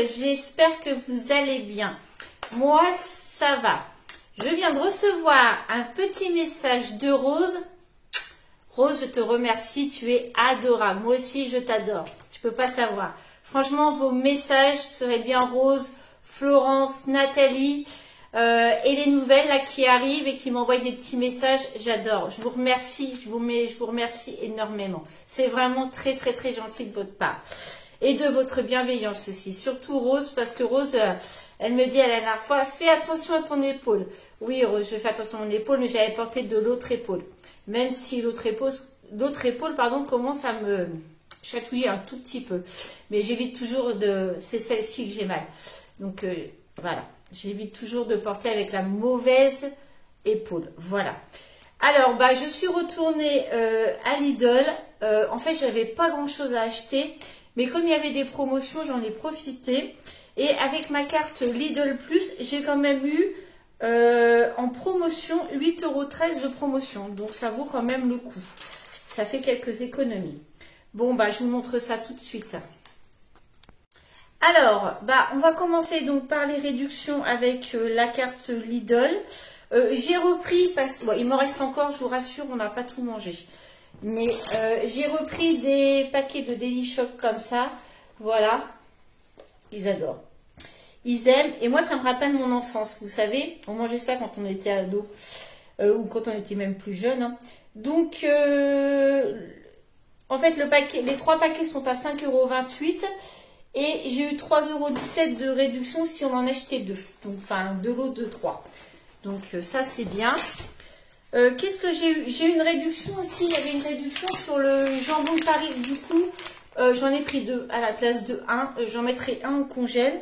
j'espère que vous allez bien. Moi, ça va. Je viens de recevoir un petit message de Rose. Rose, je te remercie, tu es adorable. Moi aussi, je t'adore. Tu peux pas savoir. Franchement, vos messages seraient bien Rose, Florence, Nathalie et les nouvelles là qui arrivent et qui m'envoient des petits messages. J'adore. Je vous remercie. Je vous remercie énormément. C'est vraiment très gentil de votre part. Et de votre bienveillance aussi. Surtout Rose, parce que Rose, elle me dit à la dernière fois, fais attention à ton épaule. Oui, Rose, je fais attention à mon épaule, mais j'avais porté de l'autre épaule. Même si l'autre épaule, commence à me chatouiller un tout petit peu. Mais j'évite toujours de... C'est celle-ci que j'ai mal. Donc, voilà. J'évite toujours de porter avec la mauvaise épaule. Voilà. Alors, je suis retournée à Lidl. En fait, j'avais pas grand-chose à acheter. Mais comme il y avait des promotions, j'en ai profité. Et avec ma carte Lidl Plus, j'ai quand même eu en promotion 8,13 € de promotion. Donc ça vaut quand même le coup. Ça fait quelques économies. Bon, je vous montre ça tout de suite. Alors, on va commencer donc par les réductions avec la carte Lidl. J'ai repris, parce que il m'en reste encore, je vous rassure, on n'a pas tout mangé. Mais j'ai repris des paquets de Daily Shock comme ça. Voilà. Ils adorent. Ils aiment. Et moi, ça me rappelle mon enfance. Vous savez, on mangeait ça quand on était ado. Ou quand on était même plus jeune. Hein. Donc, en fait, les 3 paquets sont à 5,28 €. Et j'ai eu 3,17 € de réduction si on en achetait 2. Donc, enfin, 2 lots de 3. Donc, ça, c'est bien. Qu'est-ce que j'ai eu? J'ai eu une réduction aussi. Il y avait une réduction sur le jambon de Paris. Du coup, j'en ai pris 2 à la place de 1. J'en mettrai 1 au congèle.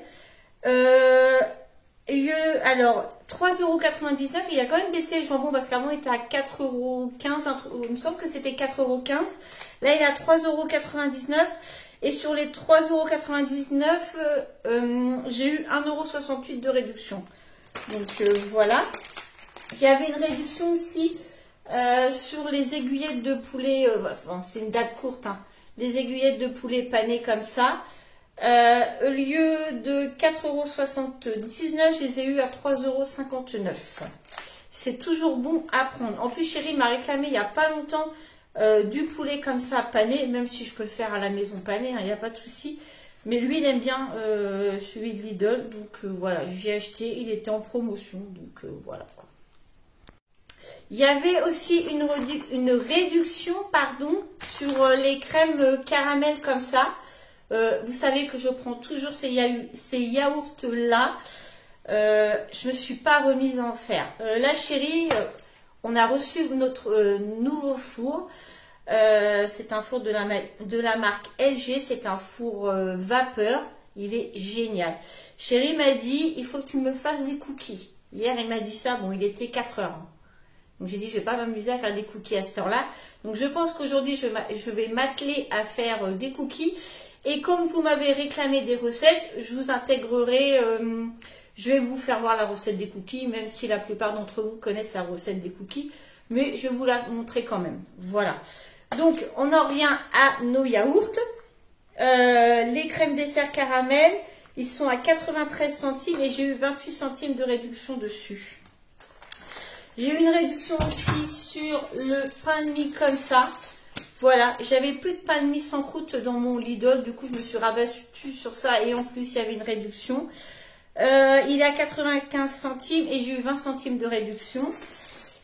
Alors, 3,99 €. Il a quand même baissé le jambon parce qu'avant il était à 4,15 €. Il me semble que c'était 4,15 €. Là, il est à 3,99 €. Et sur les 3,99 €, j'ai eu 1,68 € de réduction. Donc, voilà. Il y avait une réduction aussi sur les aiguillettes de poulet. C'est une date courte. Hein. Les aiguillettes de poulet panées comme ça. Au lieu de 4,79 €, je les ai eu à 3,59 €. C'est toujours bon à prendre. En plus, chérie m'a réclamé il n'y a pas longtemps du poulet comme ça pané. Même si je peux le faire à la maison pané, il n'y a pas de souci. Mais lui, il aime bien celui de Lidl. Donc voilà, j'ai acheté. Il était en promotion. Donc voilà quoi. Il y avait aussi une réduction sur les crèmes caramel comme ça. Vous savez que je prends toujours ces yaourts-là. Je me suis pas remise à en faire. Là, chérie, on a reçu notre nouveau four. C'est un four de la marque LG. C'est un four vapeur. Il est génial. Chérie m'a dit, il faut que tu me fasses des cookies. Hier, elle m'a dit ça. Bon, il était 4 heures. Donc j'ai dit, je vais pas m'amuser à faire des cookies à cette heure-là. Donc je pense qu'aujourd'hui, je vais m'atteler à faire des cookies. Et comme vous m'avez réclamé des recettes, je vous intégrerai, je vais vous faire voir la recette des cookies, même si la plupart d'entre vous connaissent la recette des cookies. Mais je vais vous la montrer quand même. Voilà. Donc on en revient à nos yaourts. Les crèmes dessert caramel, ils sont à 93 centimes et j'ai eu 28 centimes de réduction dessus. J'ai eu une réduction aussi sur le pain de mie comme ça. Voilà, j'avais plus de pain de mie sans croûte dans mon Lidl. Du coup, je me suis rabattue sur ça. Et en plus, il y avait une réduction. Il est à 95 centimes et j'ai eu 20 centimes de réduction.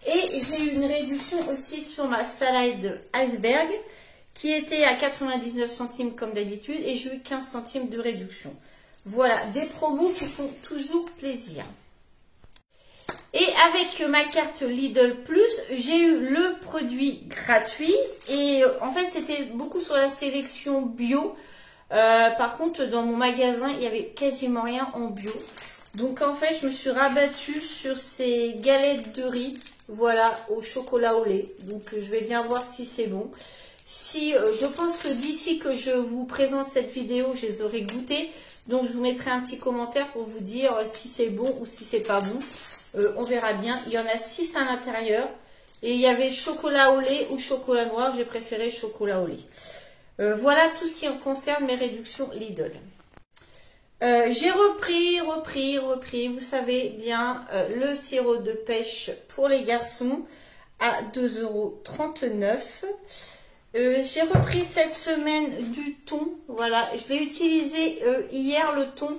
Et j'ai eu une réduction aussi sur ma salade iceberg qui était à 99 centimes comme d'habitude. Et j'ai eu 15 centimes de réduction. Voilà, des promos qui font toujours plaisir. Et avec ma carte Lidl Plus, j'ai eu le produit gratuit. Et en fait, c'était beaucoup sur la sélection bio. Par contre, dans mon magasin, il n'y avait quasiment rien en bio. Donc en fait, je me suis rabattue sur ces galettes de riz. Voilà, au chocolat au lait. Donc je vais bien voir si c'est bon. Si, je pense que d'ici que je vous présente cette vidéo, je les aurai goûtées. Donc je vous mettrai un petit commentaire pour vous dire si c'est bon ou si c'est pas bon. On verra bien. Il y en a 6 à l'intérieur. Et il y avait chocolat au lait ou chocolat noir. J'ai préféré chocolat au lait. Voilà tout ce qui concerne mes réductions Lidl. J'ai repris, vous savez bien, le sirop de pêche pour les garçons à 2,39 €. J'ai repris cette semaine du thon, voilà, je l'ai utilisé hier le thon,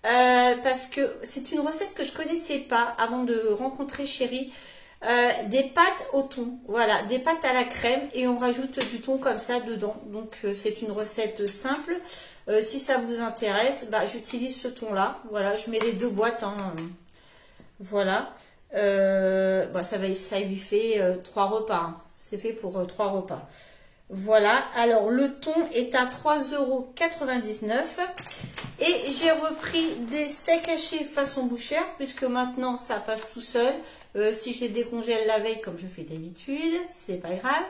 parce que c'est une recette que je connaissais pas avant de rencontrer Chérie. Des pâtes au thon, voilà, des pâtes à la crème et on rajoute du thon comme ça dedans. Donc c'est une recette simple. Si ça vous intéresse, bah, j'utilise ce thon là. Voilà, je mets les 2 boîtes. Hein, voilà. Bah, ça lui fait 3 repas. Hein. C'est fait pour 3 repas. Voilà. Alors le thon est à 3,99 € et j'ai repris des steaks hachés façon bouchère puisque maintenant ça passe tout seul. Si je les décongèle la veille comme je fais d'habitude, c'est pas grave.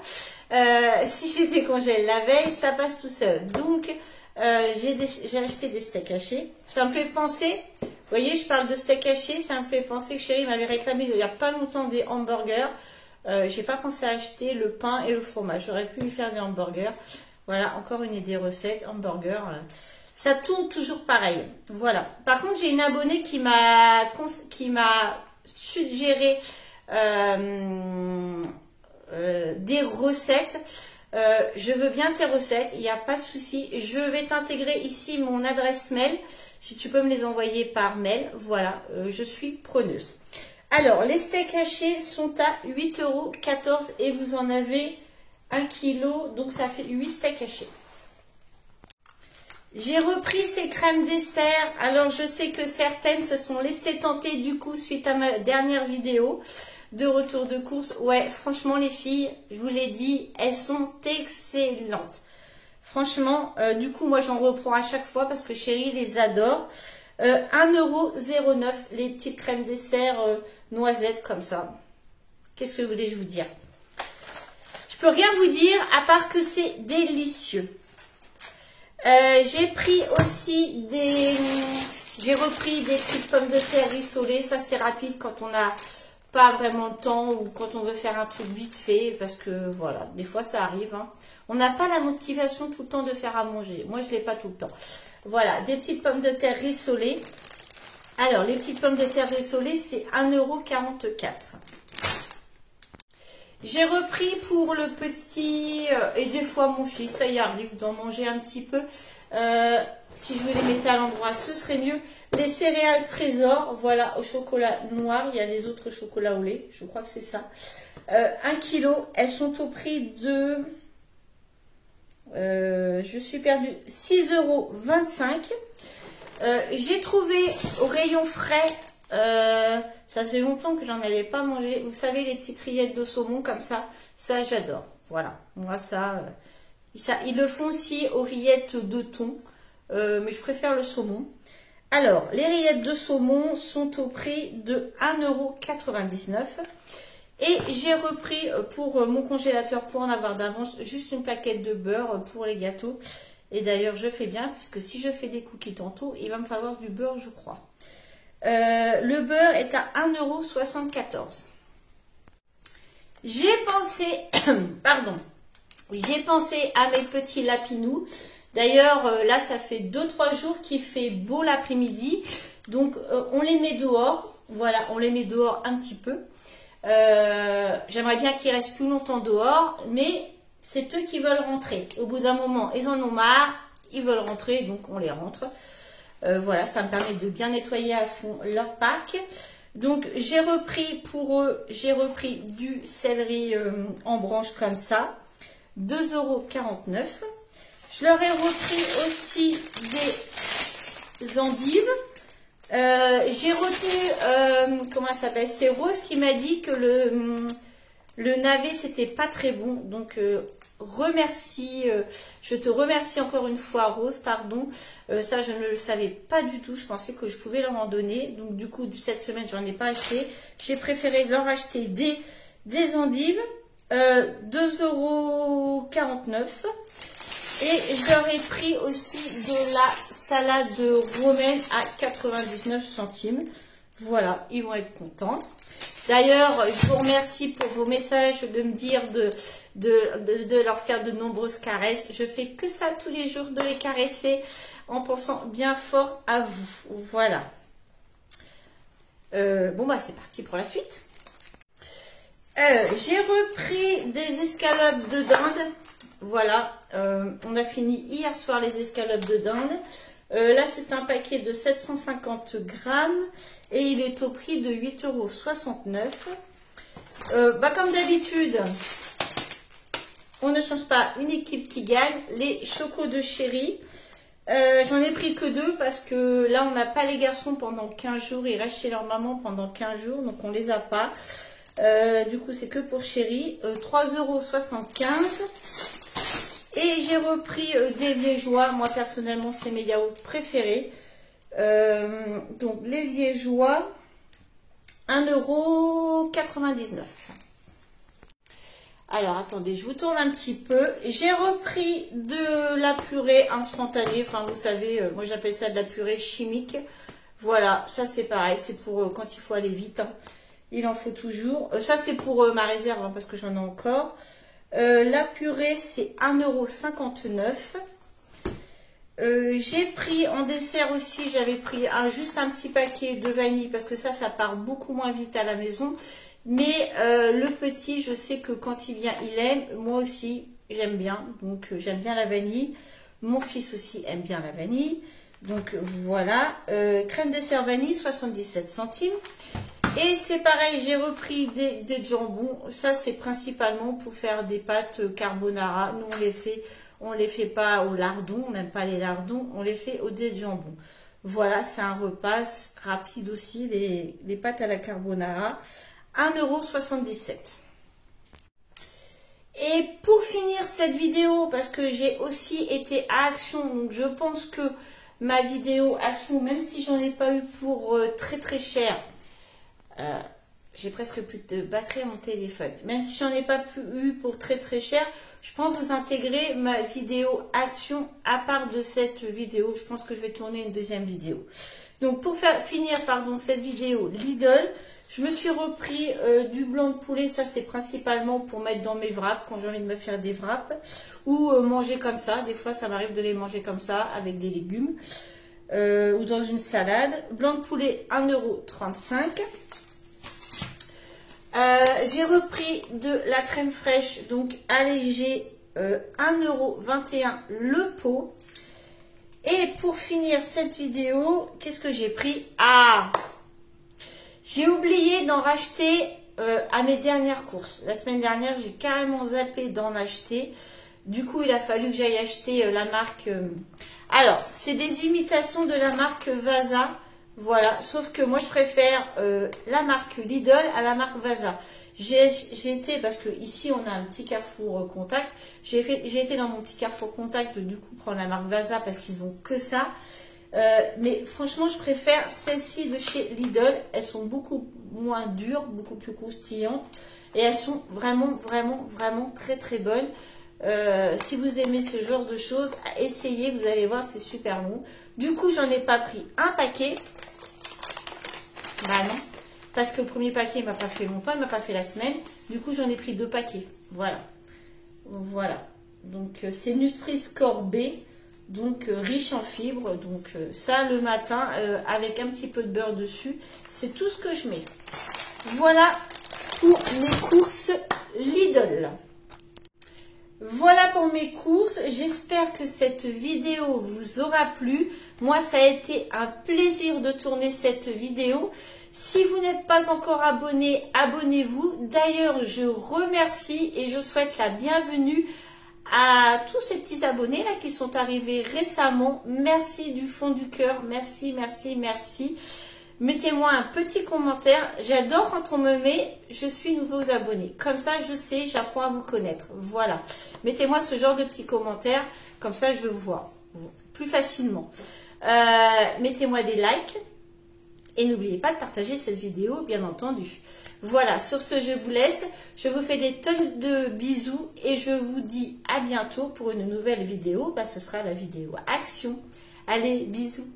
Si je les décongèle la veille, ça passe tout seul. Donc j'ai acheté des steaks hachés. Ça me fait penser, vous voyez, je parle de steak haché, ça me fait penser que Chérie m'avait réclamé il n'y a pas longtemps des hamburgers. J'ai pas pensé à acheter le pain et le fromage. J'aurais pu lui faire des hamburgers. Voilà, encore une idée recette, hamburger. Ça tourne toujours pareil. Voilà. Par contre, j'ai une abonnée qui m'a suggéré des recettes. Je veux bien tes recettes, il n'y a pas de souci. Je vais t'intégrer ici mon adresse mail. Si tu peux me les envoyer par mail, voilà, je suis preneuse. Alors, les steaks hachés sont à 8,14 € et vous en avez 1 kg, donc ça fait 8 steaks hachés. J'ai repris ces crèmes dessert. Alors, je sais que certaines se sont laissées tenter du coup suite à ma dernière vidéo de retour de course. Ouais, franchement, les filles, je vous l'ai dit, elles sont excellentes. Franchement, du coup, moi, j'en reprends à chaque fois parce que Chérie les adore. 1,09 € les petites crèmes dessert noisettes comme ça. Qu'est-ce que voulais-je vous dire? Je peux rien vous dire à part que c'est délicieux. J'ai pris aussi j'ai repris des petites pommes de terre rissolées. Ça c'est rapide quand on n'a pas vraiment le temps ou quand on veut faire un truc vite fait parce que voilà, des fois ça arrive. Hein. On n'a pas la motivation tout le temps de faire à manger. Moi je l'ai pas tout le temps. Voilà, des petites pommes de terre rissolées. Alors les petites pommes de terre rissolées c'est 1,44 €. J'ai repris pour le petit et des fois mon fils, ça y arrive d'en manger un petit peu. Si je les mettais à l'endroit, ce serait mieux. Les céréales Trésor, voilà, au chocolat noir. Il y a les autres chocolats au lait, je crois que c'est ça. 1 kg, elles sont au prix de... je suis perdue, 6,25 €. J'ai trouvé au rayon frais... ça faisait longtemps que j'en avais pas mangé. Vous savez, les petites rillettes de saumon comme ça j'adore. Voilà, moi ça, ils le font aussi aux rillettes de thon, mais je préfère le saumon. Alors, les rillettes de saumon sont au prix de 1,99 €. Et j'ai repris pour mon congélateur, pour en avoir d'avance, juste une plaquette de beurre pour les gâteaux. Et d'ailleurs, je fais bien, puisque si je fais des cookies tantôt, il va me falloir du beurre, je crois. Le beurre est à 1,74 €. J'ai pensé, pardon, j'ai pensé à mes petits lapinous. D'ailleurs, là, ça fait 2-3 jours qu'il fait beau l'après-midi. Donc, on les met dehors. Voilà, on les met dehors un petit peu. J'aimerais bien qu'ils restent plus longtemps dehors, mais c'est eux qui veulent rentrer. Au bout d'un moment, ils en ont marre, ils veulent rentrer, donc on les rentre. Voilà, ça me permet de bien nettoyer à fond leur parc. Donc, j'ai repris pour eux, j'ai repris du céleri en branche comme ça, 2,49 €. Je leur ai repris aussi des endives. J'ai retenu, comment ça s'appelle? C'est Rose qui m'a dit que le navet, c'était pas très bon. Donc, je te remercie encore une fois, Rose, pardon. Ça, je ne le savais pas du tout. Je pensais que je pouvais leur en donner. Donc, du coup, cette semaine, j'en ai pas acheté. J'ai préféré leur acheter des endives, 2,49 €. Et je leur ai pris aussi de la salade romaine à 99 centimes. Voilà, ils vont être contents. D'ailleurs, je vous remercie pour vos messages, de me dire de leur faire de nombreuses caresses. Je fais que ça tous les jours, de les caresser en pensant bien fort à vous. Voilà. Bon, bah c'est parti pour la suite. J'ai repris des escalopes de dinde. Voilà, on a fini hier soir les escalopes de dinde. Là, c'est un paquet de 750 grammes et il est au prix de 8,69 €. Bah, comme d'habitude, on ne change pas une équipe qui gagne. Les chocos de chéri, j'en ai pris que 2 parce que là, on n'a pas les garçons pendant 15 jours. Ils restent chez leur maman pendant 15 jours, donc on les a pas. Du coup, c'est que pour chéri. 3,75 €. Et j'ai repris des liégeois. Moi, personnellement, c'est mes yaourts préférés. Donc, les liégeois, 1,99 €. Alors, attendez, je vous tourne un petit peu. J'ai repris de la purée instantanée. Enfin, vous savez, moi, j'appelle ça de la purée chimique. Voilà, ça, c'est pareil. C'est pour quand il faut aller vite. Hein. Il en faut toujours. Ça, c'est pour ma réserve, hein, parce que j'en ai encore. La purée, c'est 1,59 €. J'ai pris en dessert aussi, j'avais pris juste un petit paquet de vanille parce que ça part beaucoup moins vite à la maison. Mais le petit, je sais que quand il vient, il aime. Moi aussi, j'aime bien. Donc, j'aime bien la vanille. Mon fils aussi aime bien la vanille. Donc, voilà. Crème dessert vanille, 77 centimes. Et c'est pareil, j'ai repris des jambons. Ça, c'est principalement pour faire des pâtes carbonara. Nous, on les fait pas au lardon. On n'aime pas les lardons. On les fait au dés de jambon. Voilà, c'est un repas rapide aussi, les pâtes à la carbonara. 1,77 €. Et pour finir cette vidéo, parce que j'ai aussi été à Action, donc je pense que ma vidéo Action, même si j'en ai pas eu pour très très cher, j'ai presque plus de batterie à mon téléphone. Même si j'en ai pas eu pour très très cher, je pense vous intégrer ma vidéo Action à part de cette vidéo. Je pense que je vais tourner une deuxième vidéo. Donc pour finir cette vidéo Lidl, je me suis repris du blanc de poulet. Ça, c'est principalement pour mettre dans mes wraps quand j'ai envie de me faire des wraps. Ou manger comme ça. Des fois, ça m'arrive de les manger comme ça avec des légumes. Ou dans une salade. Blanc de poulet, 1,35 €. J'ai repris de la crème fraîche, donc allégée, 1,21 € le pot. Et pour finir cette vidéo, qu'est-ce que j'ai pris? Ah, j'ai oublié d'en racheter à mes dernières courses. La semaine dernière, j'ai carrément zappé d'en acheter. Du coup, il a fallu que j'aille acheter la marque... Alors, c'est des imitations de la marque Vasa. Voilà, sauf que moi je préfère la marque Lidl à la marque Vasa. J'ai été, parce que ici on a un petit Carrefour Contact, j'ai été dans mon petit Carrefour Contact, du coup prendre la marque Vasa parce qu'ils ont que ça. Mais franchement je préfère celles-ci de chez Lidl, elles sont beaucoup moins dures, beaucoup plus croustillantes et elles sont vraiment très très bonnes. Si vous aimez ce genre de choses, essayez, vous allez voir, c'est super bon. Du coup j'en ai pas pris un paquet. Bah non, parce que le premier paquet, il m'a pas fait longtemps, il m'a pas fait la semaine. Du coup, j'en ai pris 2 paquets. Voilà. Voilà. Donc, c'est Nutri-Score B, donc riche en fibres. Donc, ça, le matin, avec un petit peu de beurre dessus, c'est tout ce que je mets. Voilà pour mes courses Lidl. Voilà pour mes courses, j'espère que cette vidéo vous aura plu. Moi, ça a été un plaisir de tourner cette vidéo. Si vous n'êtes pas encore abonné, abonnez-vous. D'ailleurs, je remercie et je souhaite la bienvenue à tous ces petits abonnés là qui sont arrivés récemment. Merci du fond du cœur, merci. Mettez-moi un petit commentaire. J'adore quand on me met « Je suis nouveaux abonnés ». Comme ça, je sais, j'apprends à vous connaître. Voilà. Mettez-moi ce genre de petits commentaires. Comme ça, je vois plus facilement. Mettez-moi des likes. Et n'oubliez pas de partager cette vidéo, bien entendu. Voilà, sur ce, je vous laisse. Je vous fais des tonnes de bisous. Et je vous dis à bientôt pour une nouvelle vidéo. Bah, ce sera la vidéo Action. Allez, bisous.